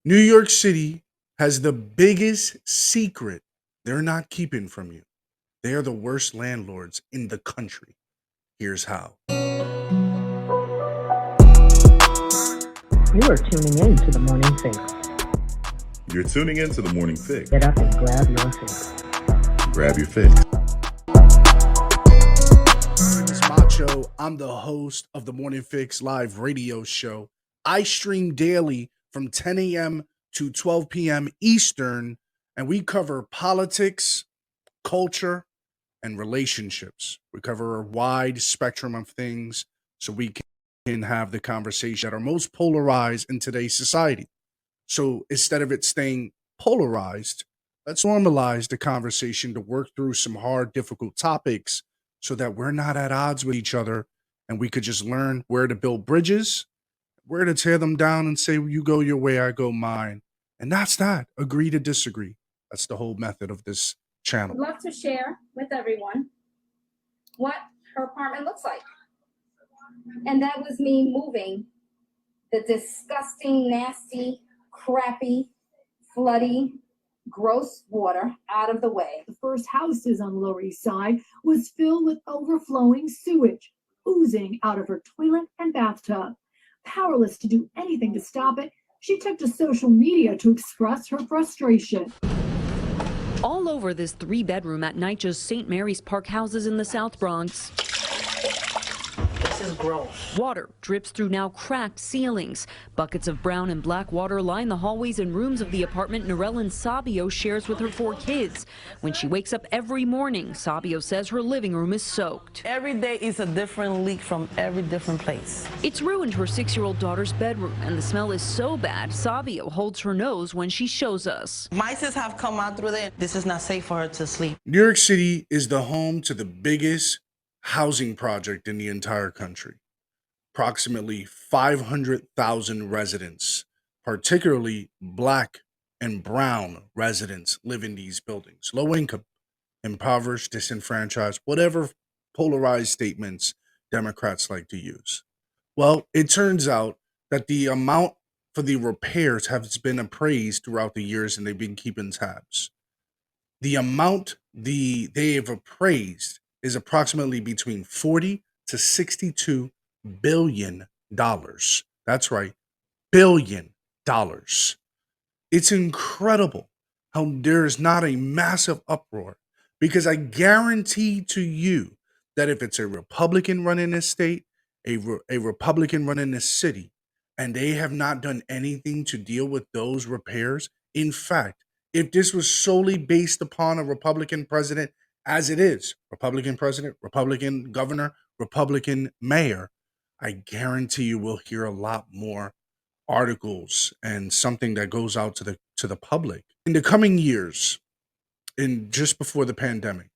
New York City has the biggest secret they're not keeping from you. They are the worst landlords in the country. Here's how. You are tuning in to the Morning Fix. You're tuning into the Morning Fix. Get up and grab your fix. Grab your fix. My name is Macho. I'm the host of the Morning Fix live radio show. I stream daily from 10 a.m. to 12 p.m. Eastern, and we cover politics, culture, and relationships. We cover a wide spectrum of things so we can have the conversation that are most polarized in today's society. So instead of it staying polarized, let's normalize the conversation to work through some hard, difficult topics so that we're not at odds with each other and we could just learn where to build bridges, where to tear them down and say, you go your way, I go mine. And that's that. Agree to disagree. That's the whole method of this channel. I'd love to share with everyone what her apartment looks like. And that was me moving the disgusting, nasty, crappy, floody, gross water out of the way. The first houses on the Lower East Side was filled with overflowing sewage, oozing out of her toilet and bathtub. Powerless to do anything to stop it, she took to social media to express her frustration. All over this three-bedroom at NYCHA's St. Mary's Park houses in the South Bronx. This is gross. Water drips through now cracked ceilings. Buckets of brown and black water line the hallways and rooms of the apartment Narellen Sabio shares with her 4 kids. When she wakes up every morning, Sabio says her living room is soaked. Every day is a different leak from every different place. It's ruined her 6-year-old daughter's bedroom, and the smell is so bad, Sabio holds her nose when she shows us. Mice have come out through there. This is not safe for her to sleep. New York City is the home to the biggest housing project in the entire country. Approximately 500,000 residents, particularly Black and brown residents, live in these buildings. Low income, impoverished, disenfranchised, whatever polarized statements Democrats like to use. Well, it turns out that the amount for the repairs has been appraised throughout the years, and they've been keeping tabs. The amount they've appraised is approximately between 40 to 62 billion dollars. That's right, billion dollars. It's incredible how there's not a massive uproar, because I guarantee to you that if it's a Republican running this state, a Republican running this city, and they have not done anything to deal with those repairs. In fact, if this was solely based upon a Republican president, as it is, Republican president, Republican governor, Republican mayor, I guarantee you we'll hear a lot more articles and something that goes out to the public. In the coming years, in just before the pandemic,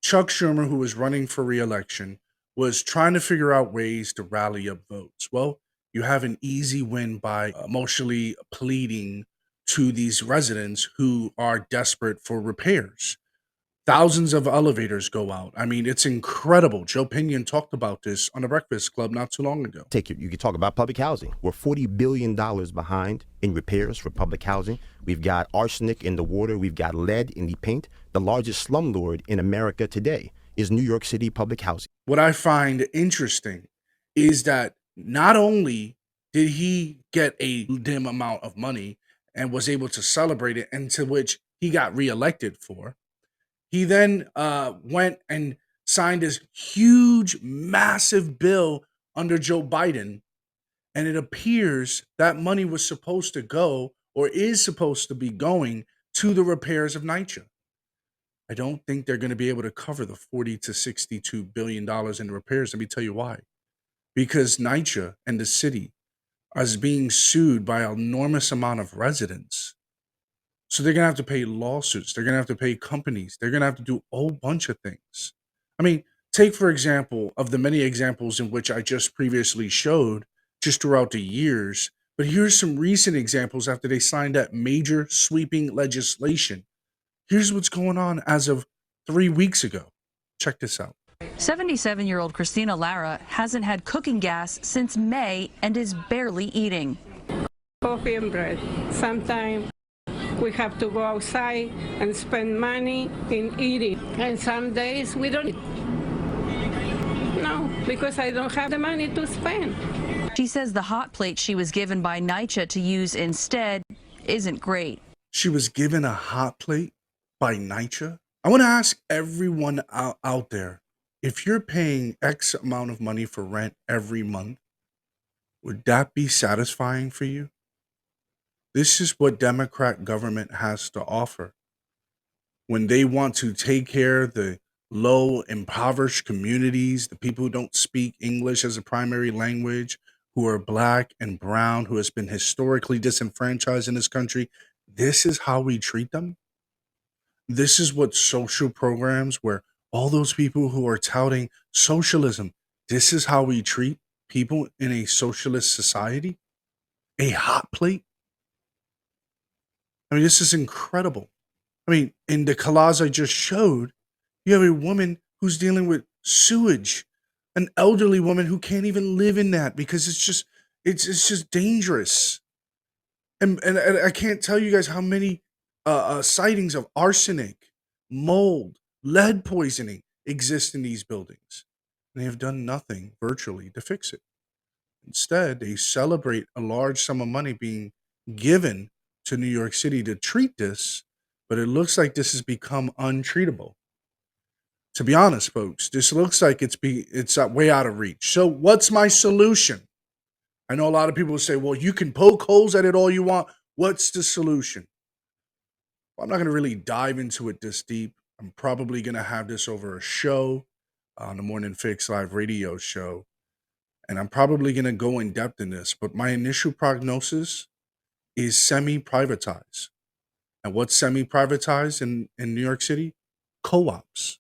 Chuck Schumer, who was running for re-election, was trying to figure out ways to rally up votes. Well, you have an easy win by emotionally pleading to these residents who are desperate for repairs. Thousands of elevators go out. I mean, it's incredible. Joe Pinion talked about this on the Breakfast Club not too long ago. You can talk about public housing. We're $40 billion behind in repairs for public housing. We've got arsenic in the water. We've got lead in the paint. The largest slumlord in America today is New York City public housing. What I find interesting is that not only did he get a dim amount of money and was able to celebrate it, and to which he got reelected for, he then went and signed this huge, massive bill under Joe Biden. And it appears that money was supposed to go, or is supposed to be going, to the repairs of NYCHA. I don't think they're going to be able to cover the $40 to $62 billion in repairs. Let me tell you why. Because NYCHA and the city is being sued by an enormous amount of residents. So they're going to have to pay lawsuits. They're going to have to pay companies. They're going to have to do a whole bunch of things. I mean, take, for example, of the many examples in which I just previously showed just throughout the years. But here's some recent examples after they signed that major sweeping legislation. Here's what's going on as of 3 weeks ago. Check this out. 77-year-old Christina Lara hasn't had cooking gas since May and is barely eating. coffee and bread. Sometimes we have to go outside and spend money in eating. And some days we don't eat. No, because I don't have the money to spend. She says the hot plate she was given by NYCHA to use instead isn't great. She was given a hot plate by NYCHA. I want to ask everyone out there, if you're paying X amount of money for rent every month, would that be satisfying for you? This is what Democrat government has to offer. When they want to take care of the low, impoverished communities, the people who don't speak English as a primary language, who are black and brown, who has been historically disenfranchised in this country, this is how we treat them. This is what social programs where all those people who are touting socialism, this is how we treat people in a socialist society? A hot plate? I mean, this is incredible. I mean, in the collage I just showed, you have a woman who's dealing with sewage, an elderly woman who can't even live in that because it's just dangerous. And I can't tell you guys how many sightings of arsenic, mold, lead poisoning exist in these buildings. And they have done nothing virtually to fix it. Instead, they celebrate a large sum of money being given to New York City to treat this, but it looks like this has become untreatable. To be honest, folks, this looks like it's way out of reach. So what's my solution? I know a lot of people will say, well, you can poke holes at it all you want. What's the solution? Well, I'm not going to really dive into it this deep. I'm probably going to have this over a show on the Morning Fix live radio show. And I'm probably going to go in depth in this. But my initial prognosis is semi-privatized. And what's semi-privatized in New York City? Co-ops.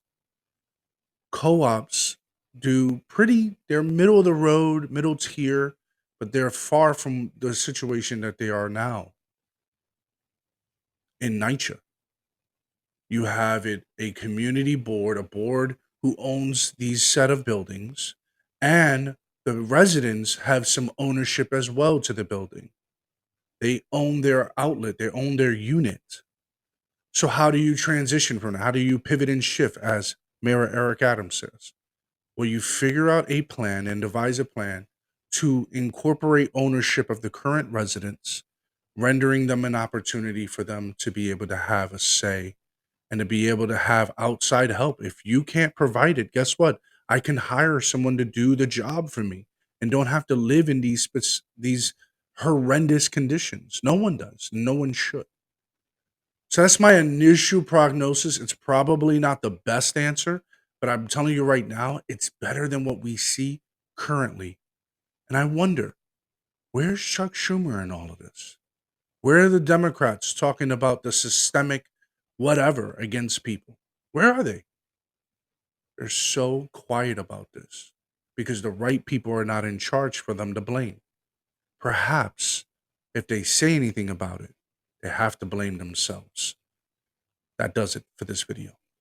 Co-ops they're middle of the road, middle tier, but they're far from the situation that they are now. In NYCHA, you have a community board, a board who owns these set of buildings, and the residents have some ownership as well to the building. They own their outlet, they own their unit. So how do you transition from that? How do you pivot and shift, as Mayor Eric Adams says? Well, you figure out a plan and devise a plan to incorporate ownership of the current residents, rendering them an opportunity for them to be able to have a say and to be able to have outside help. If you can't provide it, guess what? I can hire someone to do the job for me and don't have to live in these horrendous conditions. No one does. No one should. So that's my initial prognosis. It's probably not the best answer, but I'm telling you right now, it's better than what we see currently. And I wonder, where's Chuck Schumer in all of this? Where are the Democrats talking about the systemic whatever against people? Where are they? They're so quiet about this because the right people are not in charge for them to blame. Perhaps if they say anything about it, they have to blame themselves. That does it for this video.